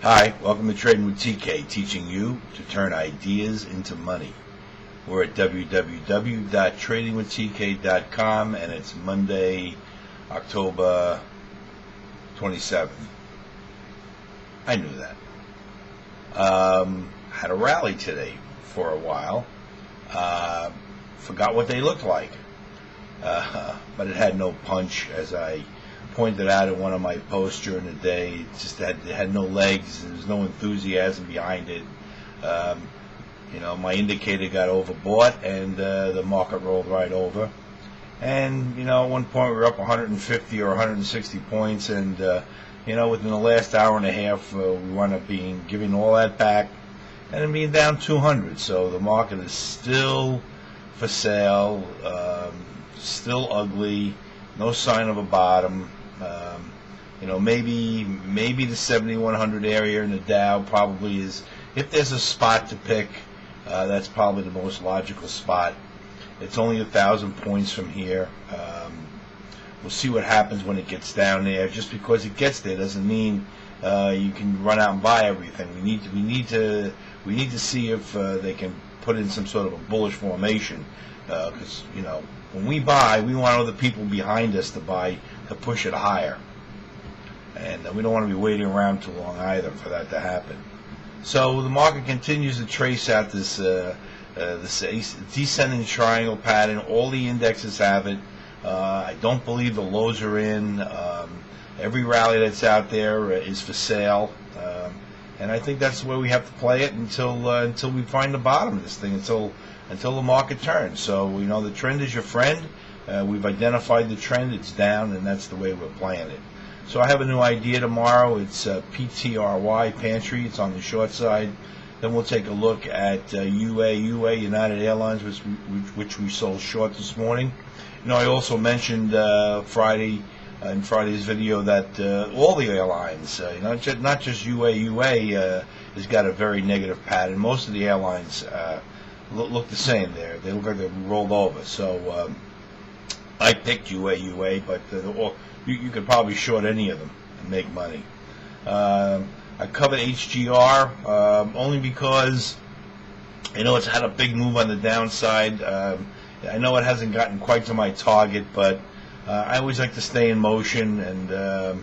Hi, welcome to Trading with TK, teaching you to turn ideas into money. We're at www.tradingwithtk.com, and it's Monday, October 27th. I knew that. Had a rally today for a while. Forgot what they looked like, but it had no punch, as I pointed out in one of my posts during the day. It just had no legs. There was no enthusiasm behind it. My indicator got overbought, and the market rolled right over. And at one point we were up 150 or 160 points, and within the last hour and a half, we wound up giving all that back, and then being down 200. So the market is still for sale, still ugly, no sign of a bottom. Maybe the 7100 area in the Dow probably is, if there's a spot to pick, that's probably the most logical spot. It's only 1,000 points from here. We'll see what happens when it gets down there. Just because it gets there doesn't mean you can run out and buy everything. We need to see if they can put in some sort of a bullish formation, because when we buy, we want other people behind us to buy, to push it higher, and we don't want to be waiting around too long either for that to happen. So the market continues to trace out this descending triangle pattern. All the indexes have it. I don't believe the lows are in. Every rally that's out there is for sale, and I think that's the way we have to play it until we find the bottom of this thing, until the market turns. So the trend is your friend. We've identified the trend. It's down, and that's the way we're playing it. So I have a new idea tomorrow. It's PTRY, Pantry. It's on the short side. Then we'll take a look at UA, United Airlines, which we sold short this morning. I also mentioned in Friday's video that all the airlines, not just UA has got a very negative pattern. Most of the airlines look the same there. They look like they're rolled over. So I picked UA, but you could probably short any of them and make money. I covered HGR only because it's had a big move on the downside. I know it hasn't gotten quite to my target, but I always like to stay in motion, and I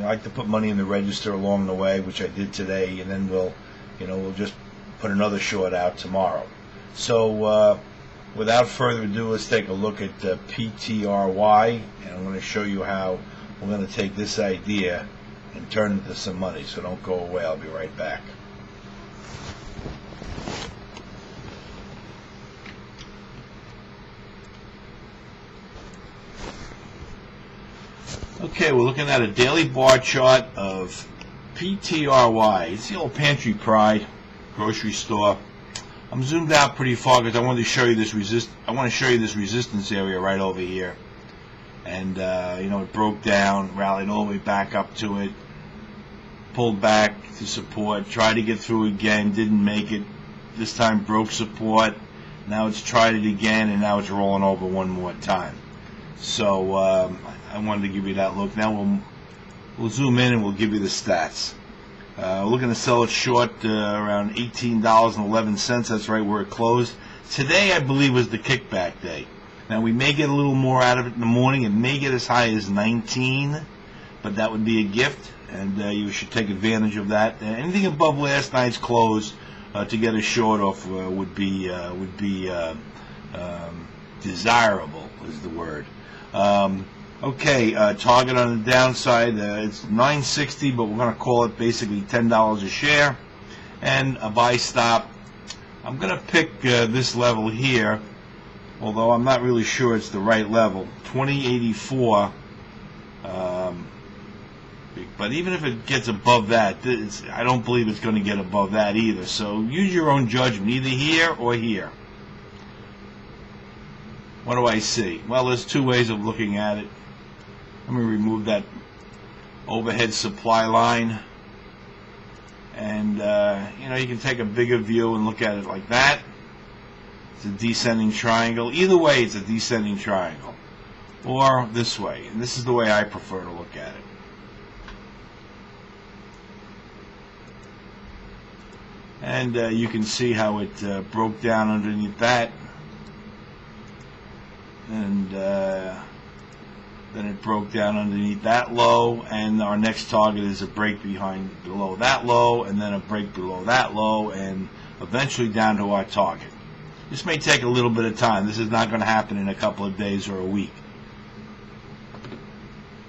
like to put money in the register along the way, which I did today, and then we'll just put another short out tomorrow. So without further ado, let's take a look at PTRY, and I'm going to show you how we're going to take this idea and turn it into some money. So don't go away. I'll be right back. Okay, we're looking at a daily bar chart of PTRY. It's the old Pantry Pride grocery store. I'm zoomed out pretty far because I wanted to show you this resistance area right over here. And it broke down, rallied all the way back up to it, pulled back to support, tried to get through again, didn't make it. This time broke support. Now it's tried it again, and now it's rolling over one more time. So I wanted to give you that look. Now we'll zoom in and we'll give you the stats. We're looking to sell it short around $18.11. That's right where it closed. Today, I believe, was the kickback day. Now, we may get a little more out of it in the morning. It may get as high as 19, but that would be a gift, and you should take advantage of that. Anything above last night's close to get a short off would be desirable, is the word. Okay, target on the downside, it's 960, but we're going to call it basically $10 a share. And a buy stop, I'm going to pick this level here, although I'm not really sure it's the right level, 2084. But even if it gets above that, I don't believe it's going to get above that either. So use your own judgment, either here or here. What do I see? Well, there's two ways of looking at it. Let me remove that overhead supply line, and you can take a bigger view and look at it like that. It's a descending triangle. Either way, it's a descending triangle, or this way, and this is the way I prefer to look at it. and you can see how it broke down underneath that, and then it broke down underneath that low, and our next target is a break below that low, and then a break below that low, and eventually down to our target. This may take a little bit of time. This is not going to happen in a couple of days or a week.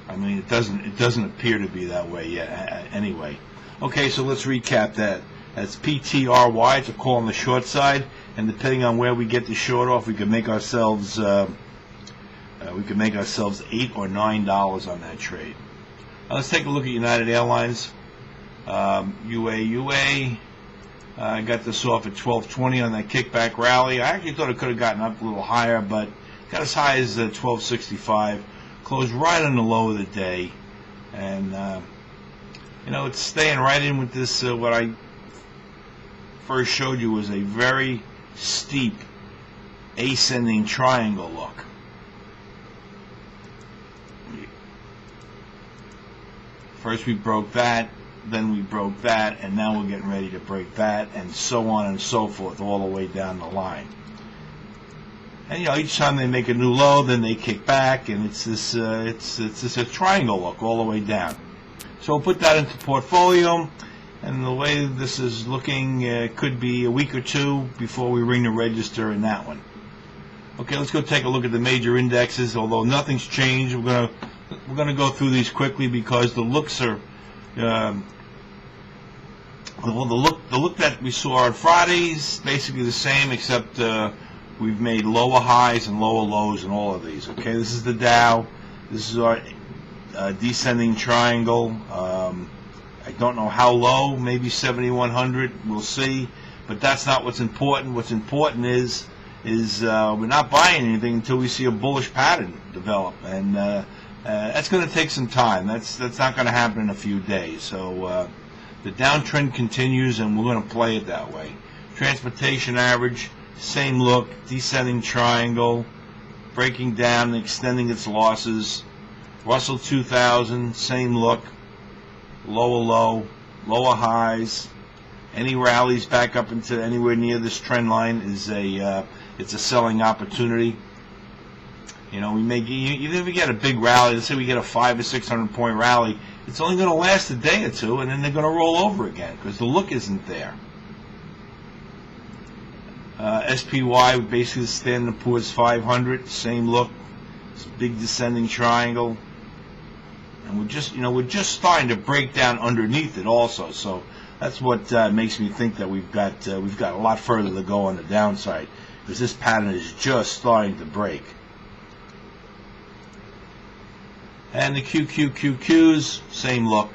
I mean, it doesn't appear to be that way yet. Anyway, okay, so let's recap that. That's PTRY. It's a call on the short side, and depending on where we get the short off, we can make ourselves $8 or $9 on that trade. Now let's take a look at United Airlines. UA. I got this off at 12.20 on that kickback rally. I actually thought it could have gotten up a little higher, but got as high as 12.65. Closed right on the low of the day, and it's staying right in with this. What I first showed you was a very steep ascending triangle look. First we broke that, then we broke that, and now we're getting ready to break that, and so on and so forth, all the way down the line. And each time they make a new low, then they kick back, and it's this a triangle look all the way down. So we'll put that into portfolio, and the way this is looking, it could be a week or two before we ring the register in that one. Okay, let's go take a look at the major indexes. Although nothing's changed, we're gonna go through these quickly because the looks are. The look that we saw on Fridays basically the same, except we've made lower highs and lower lows in all of these. Okay, this is the Dow. This is our descending triangle. I don't know how low, maybe 7,100. We'll see, but that's not what's important. What's important is we're not buying anything until we see a bullish pattern develop, and that's going to take some time. That's not going to happen in a few days. So the downtrend continues, and we're going to play it that way. Transportation average, same look, descending triangle, breaking down and extending its losses. Russell 2000, same look, lower low, lower highs. Any rallies back up into anywhere near this trend line is it's a selling opportunity. We may even if we get a big rally, let's say we get a 500 or 600 point rally, it's only going to last a day or two, and then they're going to roll over again because the look isn't there. SPY basically Standard & Poor's 500, same look. It's a big descending triangle, and we're just starting to break down underneath it also. So that's what makes me think that we've got a lot further to go on the downside, because this pattern is just starting to break. And the QQQQs, same look.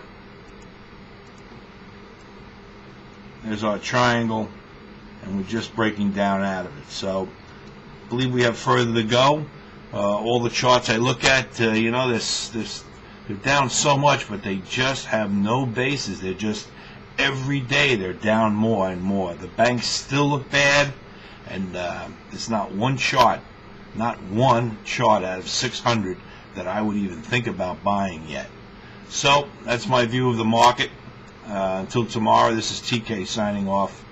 There's our triangle, and we're just breaking down out of it. So I believe we have further to go. All the charts I look at, they're down so much, but they just have no basis. They're just every day they're down more and more. The banks still look bad, and there's not one chart out of 600 that I would even think about buying yet. So that's my view of the market. Until tomorrow, this is TK signing off.